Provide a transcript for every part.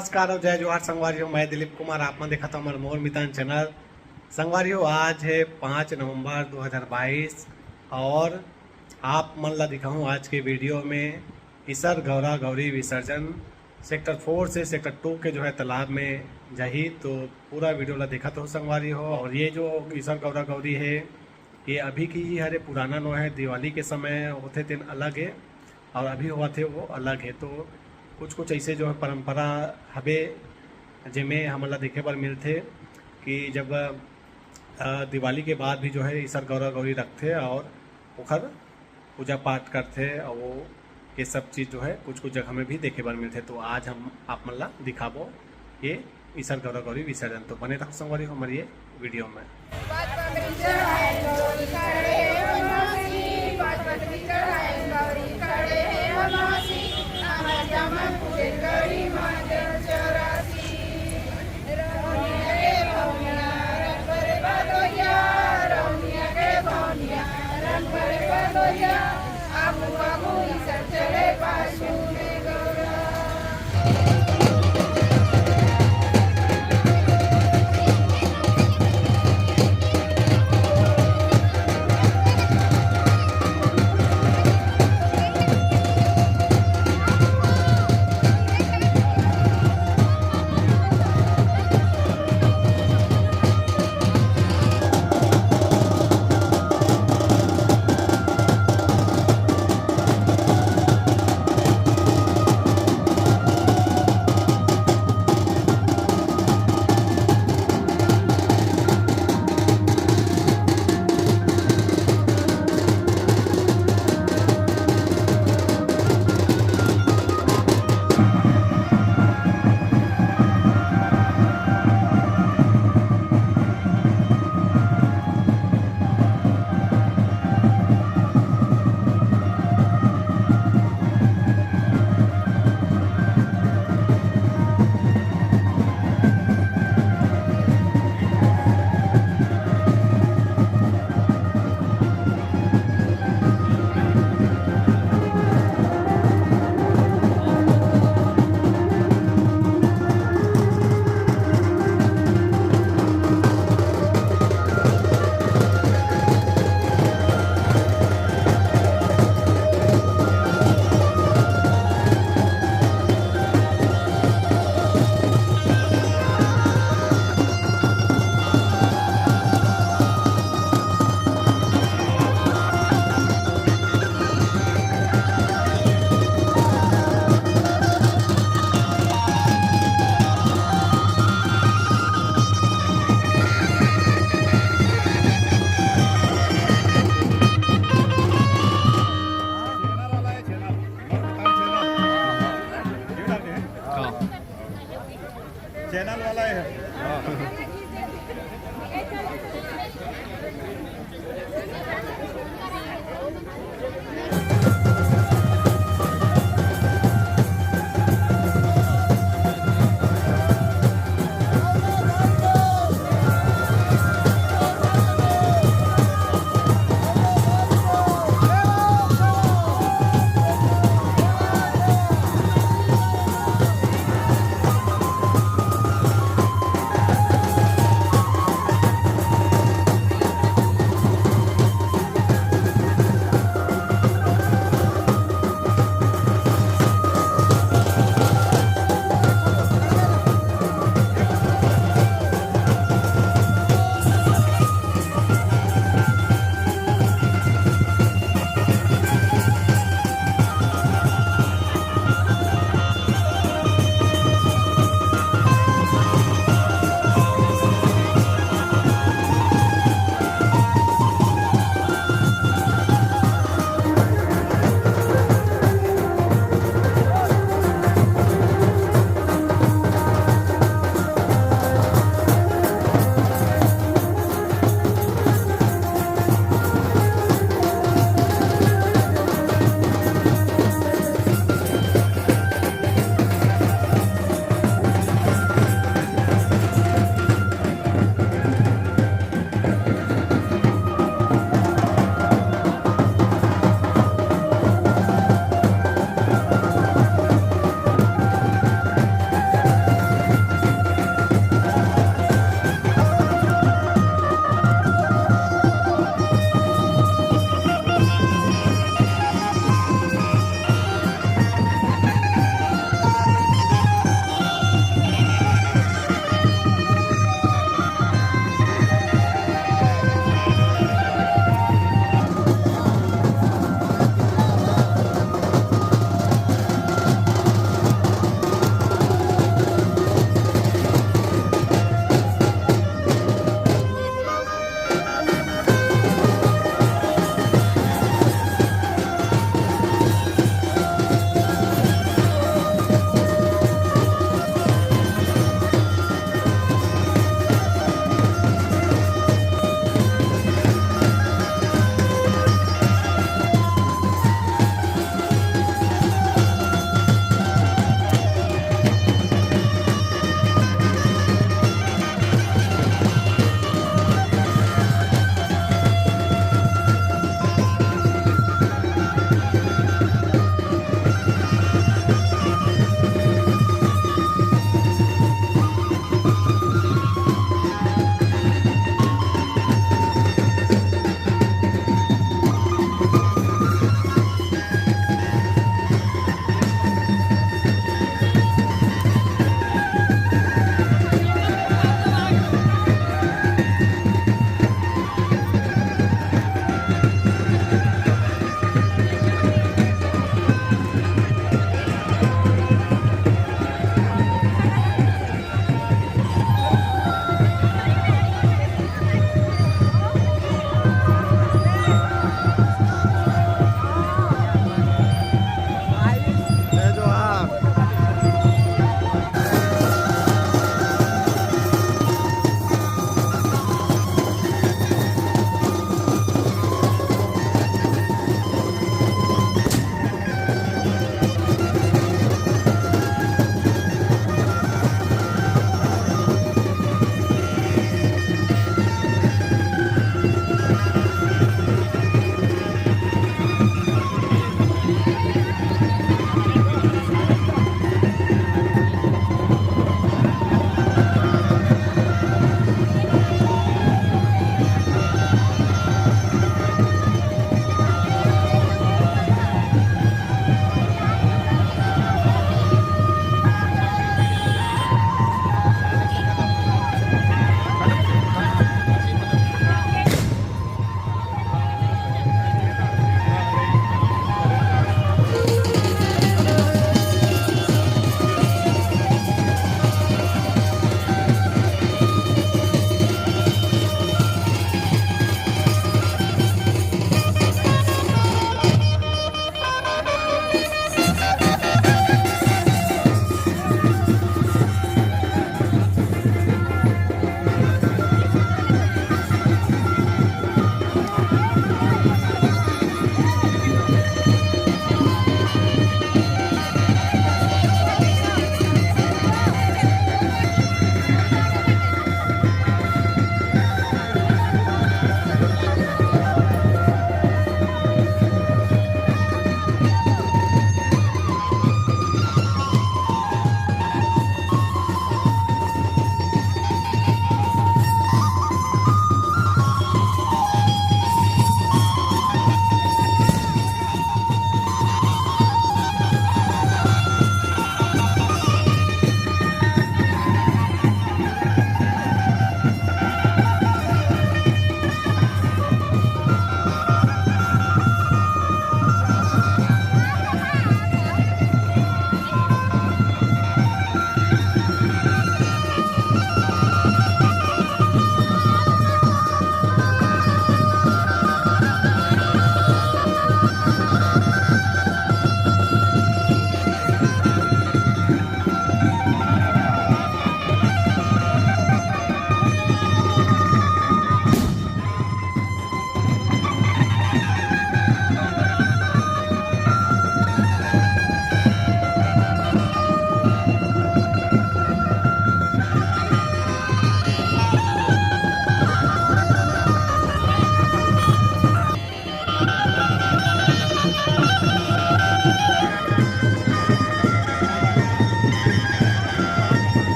नमस्कार और जय जोहार संगवारियों। मैं दिलीप कुमार, आप देखा था हमारे मोर मितान चैनल। संगवारियों, आज है 5 नवंबर 2022 और आप मन ला दिखाऊँ आज के वीडियो में ईसर गौरा गौरी विसर्जन सेक्टर 4 से सेक्टर 2 के जो है तालाब में जही। तो पूरा वीडियो ला देखा तो संगवारी हो। और ये जो ईसर गौरा गौरी है ये अभी की ही हरे पुराना नो है, दिवाली के समय होते दिन अलग है और अभी हुआ थे वो अलग है। तो कुछ कुछ ऐसे जो है परंपरा हवे जिनमें हमला देखे पर मिलते कि जब दिवाली के बाद भी जो है ईसर गौरा गौरी रखते और ओखर पूजा पाठ करते और वो ये सब चीज़ जो है कुछ कुछ जगह में भी देखे पर मिलते। तो आज हम आप मन ला दिखाबो ये ईसर गौरा गौरी विसर्जन। तो बने रहो संगवारी हमारे ये वीडियो में।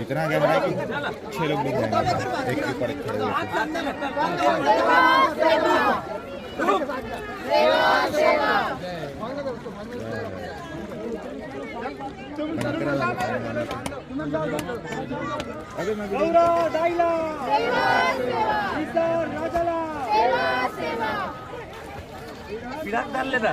इतना कैमरा है कि 6 लोग दिख जाएंगे एक के ऊपर एक खड़े विराट डाल लेता